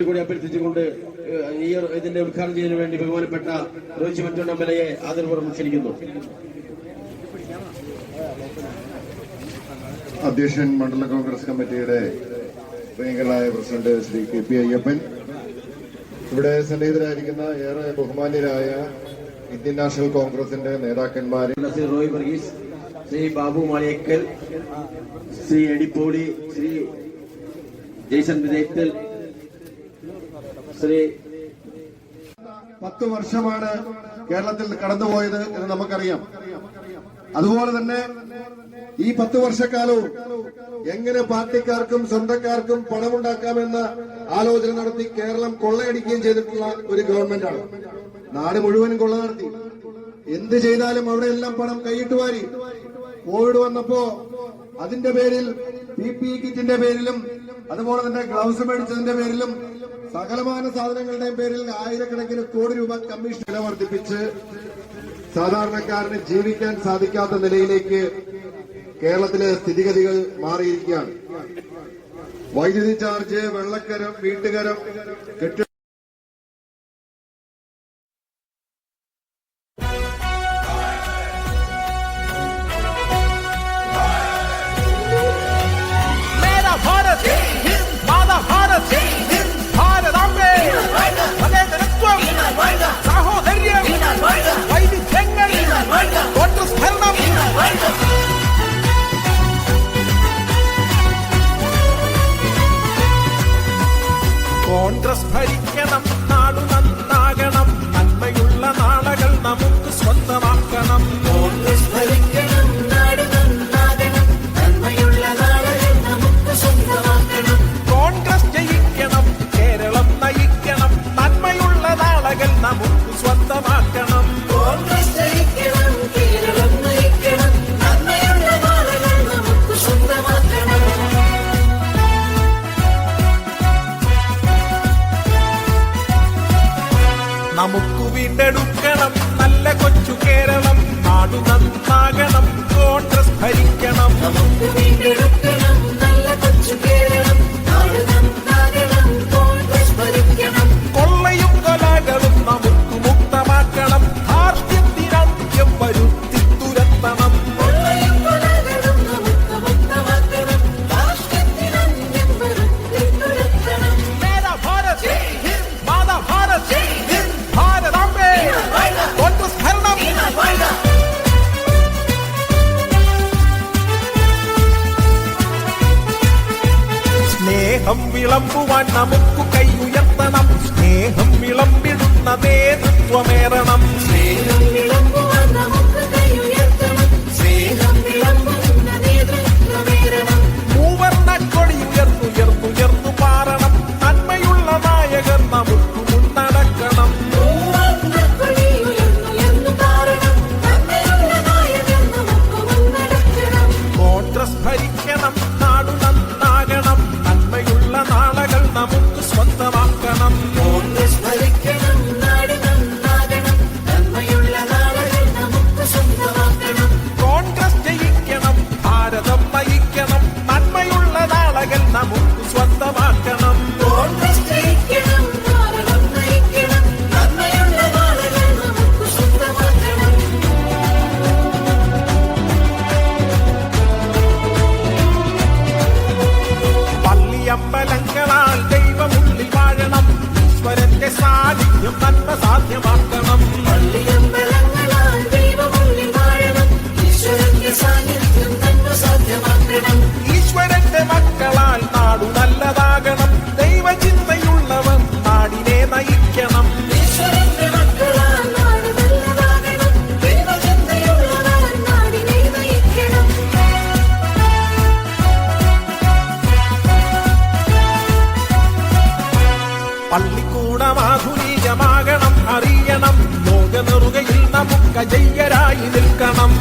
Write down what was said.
കൂടി അഭ്യർത്ഥിച്ചുകൊണ്ട് ഈ ഇതിന്റെ ഉദ്ഘാടനം ചെയ്യുന്നതിന് വേണ്ടി ബഹുമാനപ്പെട്ട റോയിച്ച് മറ്റൊന്ന് എംഎൽഎയെ ആദരപൂർവ്വം ക്ഷണിക്കുന്നു. അധ്യക്ഷൻ മണ്ഡല കോൺഗ്രസ് കമ്മിറ്റിയുടെ പ്രിയങ്കരനായ പ്രസിഡന്റ് ശ്രീ കെ.പി. അയ്യപ്പൻ, ഇവിടെ സന്നിഹിതരായിരിക്കുന്ന ഏറെ ബഹുമാന്യരായ ഇന്ത്യൻ നാഷണൽ കോൺഗ്രസിന്റെ നേതാക്കന്മാർ ശ്രീ റോയ് വർഗീസ്, ശ്രീ ബാബു മാളിയേക്കൽ, ശ്രീ എടിപ്പോടി, ശ്രീ ജയ്സൺ വിജയത്തിൽ, ശ്രീ 10 വർഷമാണ് കേരളത്തിൽ കടന്നുപോയത് എന്ന് നമുക്കറിയാം. അതുപോലെ തന്നെ ഈ 10 വർഷക്കാലവും എങ്ങനെ പാർട്ടിക്കാർക്കും സ്വന്തക്കാർക്കും പണമുണ്ടാക്കാമെന്ന ആലോചന നടത്തി കേരളം കൊള്ളയടിക്കുകയും ചെയ്തിട്ടുള്ള ഒരു ഗവൺമെന്റാണ്. നാട് മുഴുവൻ കൊള്ള നടത്തി. എന്ത് ചെയ്താലും അവിടെയെല്ലാം പണം കൈയിട്ട് വാരി. കോവിഡ് വന്നപ്പോ അതിന്റെ പേരിൽ PPE കിറ്റിന്റെ പേരിലും അതുപോലെ തന്നെ ഗ്ലൗസ് മേടിച്ചതിന്റെ പേരിലും സകലമാന സാധനങ്ങളുടെയും പേരിൽ ആയിരക്കണക്കിന് കോടി രൂപ കമ്മീഷൻ വില വർദ്ധിപ്പിച്ച് സാധാരണക്കാരന് ജീവിക്കാൻ സാധിക്കാത്ത നിലയിലേക്ക് കേരളത്തിലെ സ്ഥിതിഗതികൾ മാറിയിരിക്കുകയാണ്. വൈദ്യുതി ചാർജ്, വെള്ളക്കരം, വീട്ടുകരം, കെട്ടിട കോൺഗ്രസ് ഭരിക്കണം, നാടു നന്നാകണം, നന്മയുള്ള നാളുകൾ നമുക്ക് സ്വന്തമാക്കണം. കോൺഗ്രസ് ഭരിക്കണം, നാട് നന്നാകണം, നന്മയുള്ള നാളുകൾ നമുക്ക് സ്വന്തമാക്കണം. കോൺഗ്രസ് ജയിക്കണം, കേരളം നയിക്കണം, നന്മയുള്ള നാളുകൾ നമുക്ക് സ്വന്തമാക്കണം. കോൺഗ്രസ് ജയിക്കണം, കേരളം നയിക്കണം, നന്മയുള്ള നാളുകൾ നമുക്ക് സ്വന്തമാക്കണം. നമുക്ക് വീണ്ടെടുക്കണം നല്ല കൊച്ചു കേരളം, നാടു നന്നാകണം, കോൺഗ്രസ് ഭരിക്കണം. നമുക്ക് വീണ്ടെടുക്കണം നല്ല കൊച്ചു കേരളം, നാട് നന്നാകണം, കോൺഗ്രസ് ഭരിക്കണം. കൊള്ളയും കൊലകളും നമുക്ക് മുക്തമാക്കണം, ധാർഷ്ട്യത്തിനന്ത്യം വരുത്തി തുരത്തണം. കൊള്ളയും കൊലകളും നമുക്ക് മുക്തമാക്കണം, ധാർഷ്ട്യത്തിനന്ത്യം വരുത്തി തുരത്തണം. മേരാ ഭാരത് ജയ് ഹിന്ദ്, മാതാ ഭാരത് ജയ് ഹിന്ദ്, ഭാരതാംബേ കോൺഗ്രസ് ഭരണം. സ്നേഹം വിളമ്പുവാൻ നമുക്ക് കൈയുയർത്തണം, സ്നേഹം വിളമ്പിടുന്ന നേതൃത്വമേറണം. സ്നേഹം വിളമ്പുവാൻ നമുക്ക് കൈയുയർത്തണം, സ്നേഹം വിളമ്പുന്ന നേതൃത്വമേറണം. മൂവർണ്ണക്കൊടി ഉയർന്നുയർന്നുയർന്നു പാറണം, നന്മയുള്ള നായകർ നമുക്ക് മുന്നടക്കണം. മൂവർണ്ണക്കൊടി ഉയർന്നുയർന്നു പാറണം, നന്മയുള്ള നായകർ നമുക്ക് മുന്നടക്കണം. കോൺഗ്രസ് ഭരിക്കണം, നാടു നന്നാകണം, നന്മയുള്ള നാളുകൾ നമുക്ക് സ്വന്തമാക്കണം. കോൺഗ്രസ് ഭരിക്കണം, നാട് നന്നാകണം, നന്മയുള്ള നാളുകൾ നമുക്ക് സ്വന്തമാക്കണം. കോൺഗ്രസ് ജയിക്കണം, ഭാരതം നയിക്കണം, നന്മയുള്ള നാളുകൾ നമുക്ക് സ്വന്തമാക്കണം. കോൺഗ്രസ് ജയിക്കണം, ഭാരതം നയിക്കണം, നന്മയുള്ള നാളുകൾ നമുക്ക് സ്വന്തമാക്കണം. പള്ളിയമ്പലങ്ങളാൽ ദൈവമുള്ളിൽ വാഴണം, ഈശ്വരന്റെ സാന്നിധ്യം നന്മ സാധ്യമാക്കണം. പള്ളിയമ്പലങ്ങളാൽ ദൈവമുള്ളിൽ വാഴണം, ഈശ്വരന്റെ സാന്നിധ്യം നന്മ സാധ്യമാക്കണം. ഈശ്വരന്റെ മക്കളാൽ നാടു നല്ലതാകണം, ദൈവചിന്തയുള്ളവർ നാടിനെ നയിക്കണം. ഈശ്വരന്റെ മക്കളാൽ നാട് നല്ലതാകണം, ദൈവചിന്തയുള്ളവർ നാടിനെ നയിക്കണം. പള്ളിക്കൂടം ആധുനികമാകണം, അറിയണം, ലോകനെറുകയിൽ നമുക്ക് ജയ്യരായി നിൽക്കണം.